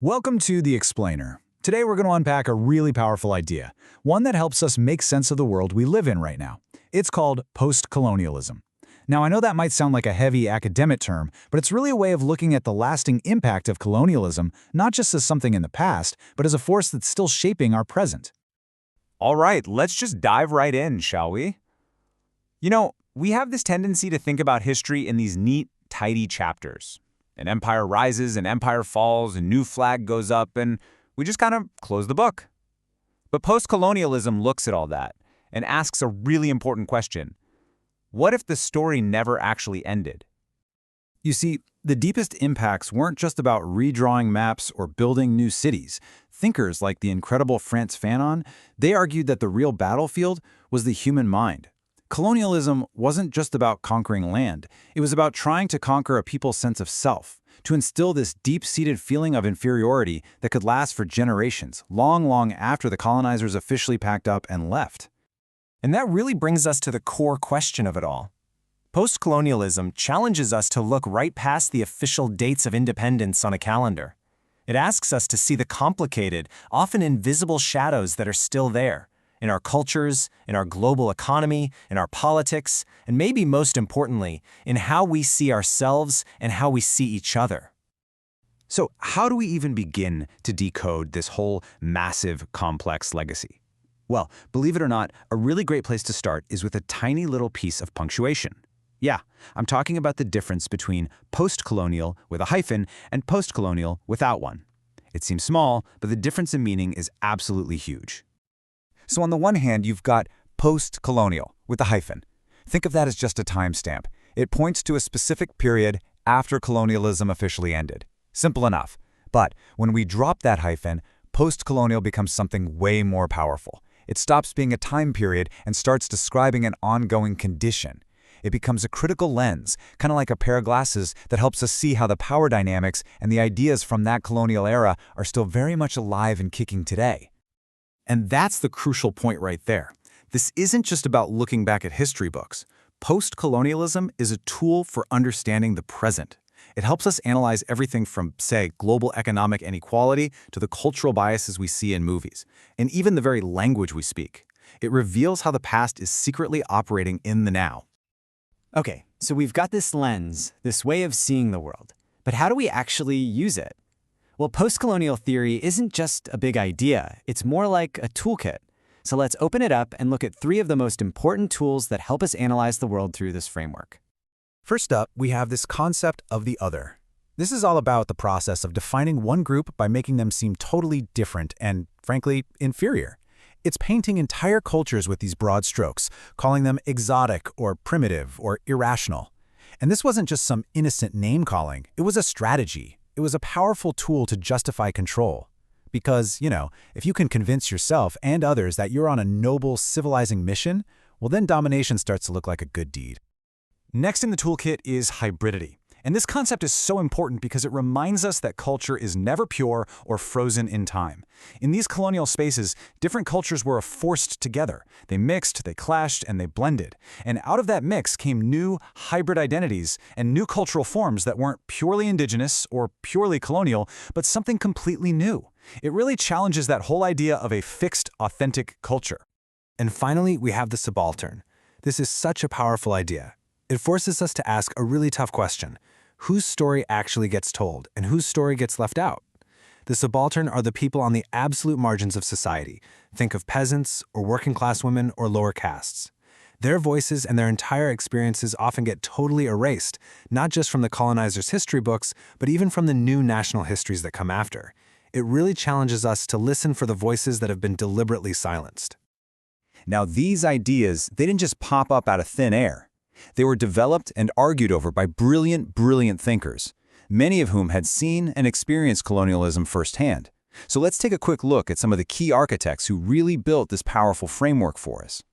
Welcome to The Explainer. Today we're going to unpack a really powerful idea, one that helps us make sense of the world we live in right now. It's called postcolonialism. Now, I know that might sound like a heavy academic term, but it's really a way of looking at the lasting impact of colonialism, not just as something in the past, but as a force that's still shaping our present. All right, let's just dive right in, shall we? We have this tendency to think about history in these neat, tidy chapters. An empire rises, an empire falls, a new flag goes up, and we just kind of close the book. But postcolonialism looks at all that and asks a really important question. What if the story never actually ended? You see, the deepest impacts weren't just about redrawing maps or building new cities. Thinkers like the incredible Frantz Fanon, they argued that the real battlefield was the human mind. Colonialism wasn't just about conquering land. It was about trying to conquer a people's sense of self, to instill this deep-seated feeling of inferiority that could last for generations, long after the colonizers officially packed up and left. And that really brings us to the core question of it all. Postcolonialism challenges us to look right past the official dates of independence on a calendar. It asks us to see the complicated, often invisible shadows that are still there, in our cultures, in our global economy, in our politics, and maybe most importantly, in how we see ourselves and how we see each other. So how do we even begin to decode this whole massive, complex legacy? Well, believe it or not, a really great place to start is with a tiny little piece of punctuation. Yeah, I'm talking about the difference between post-colonial with a hyphen and post-colonial without one. It seems small, but the difference in meaning is absolutely huge. So on the one hand, you've got post-colonial with a hyphen. Think of that as just a timestamp. It points to a specific period after colonialism officially ended. Simple enough. But when we drop that hyphen, post-colonial becomes something way more powerful. It stops being a time period and starts describing an ongoing condition. It becomes a critical lens, kind of like a pair of glasses that helps us see how the power dynamics and the ideas from that colonial era are still very much alive and kicking today. And that's the crucial point right there. This isn't just about looking back at history books. Post-colonialism is a tool for understanding the present. It helps us analyze everything from, say, global economic inequality to the cultural biases we see in movies, and even the very language we speak. It reveals how the past is secretly operating in the now. Okay, so we've got this lens, this way of seeing the world. But how do we actually use it? Well, postcolonial theory isn't just a big idea, it's more like a toolkit. So let's open it up and look at 3 of the most important tools that help us analyze the world through this framework. First up, we have this concept of the other. This is all about the process of defining one group by making them seem totally different and, frankly, inferior. It's painting entire cultures with these broad strokes, calling them exotic or primitive or irrational. And this wasn't just some innocent name-calling, it was a strategy. It was a powerful tool to justify control. Because, if you can convince yourself and others that you're on a noble, civilizing mission, well then domination starts to look like a good deed. Next in the toolkit is hybridity. And this concept is so important because it reminds us that culture is never pure or frozen in time. In these colonial spaces, different cultures were forced together. They mixed, they clashed, and they blended. And out of that mix came new hybrid identities and new cultural forms that weren't purely indigenous or purely colonial, but something completely new. It really challenges that whole idea of a fixed, authentic culture. And finally, we have the subaltern. This is such a powerful idea. It forces us to ask a really tough question. Whose story actually gets told, and whose story gets left out? The subaltern are the people on the absolute margins of society. Think of peasants, or working-class women, or lower castes. Their voices and their entire experiences often get totally erased, not just from the colonizers' history books, but even from the new national histories that come after. It really challenges us to listen for the voices that have been deliberately silenced. Now these ideas, they didn't just pop up out of thin air. They were developed and argued over by brilliant thinkers, many of whom had seen and experienced colonialism firsthand. So let's take a quick look at some of the key architects who really built this powerful framework for us.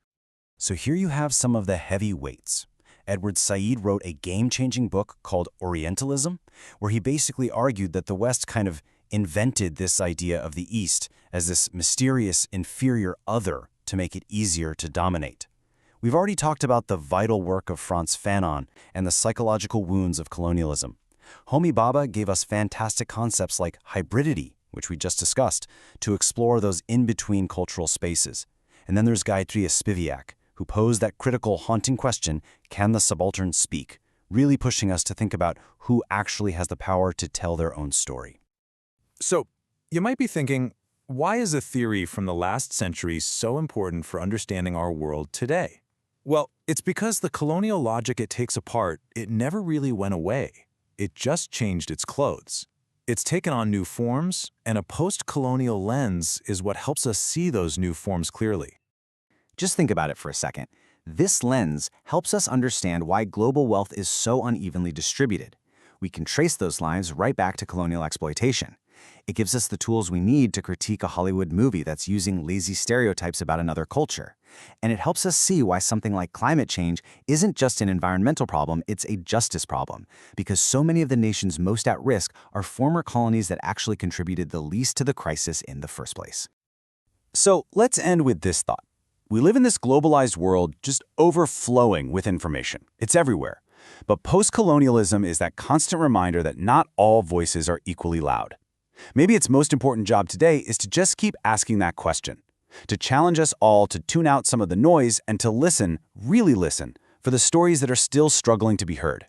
So here you have some of the heavyweights. Edward Said wrote a game-changing book called Orientalism, where he basically argued that the West kind of invented this idea of the East as this mysterious, inferior other to make it easier to dominate. We've already talked about the vital work of Frantz Fanon and the psychological wounds of colonialism. Homi Bhabha gave us fantastic concepts like hybridity, which we just discussed, to explore those in-between cultural spaces. And then there's Gayatri Spivak, who posed that critical, haunting question, can the subaltern speak? Really pushing us to think about who actually has the power to tell their own story. So, you might be thinking, why is a theory from the last century so important for understanding our world today? Well, it's because the colonial logic it takes apart, it never really went away. It just changed its clothes. It's taken on new forms, and a post-colonial lens is what helps us see those new forms clearly. Just think about it for a second. This lens helps us understand why global wealth is so unevenly distributed. We can trace those lines right back to colonial exploitation. It gives us the tools we need to critique a Hollywood movie that's using lazy stereotypes about another culture. And it helps us see why something like climate change isn't just an environmental problem, it's a justice problem, because so many of the nations most at risk are former colonies that actually contributed the least to the crisis in the first place. So let's end with this thought. We live in this globalized world just overflowing with information. It's everywhere. But post-colonialism is that constant reminder that not all voices are equally loud. Maybe its most important job today is to just keep asking that question, to challenge us all to tune out some of the noise and to listen, really listen, for the stories that are still struggling to be heard.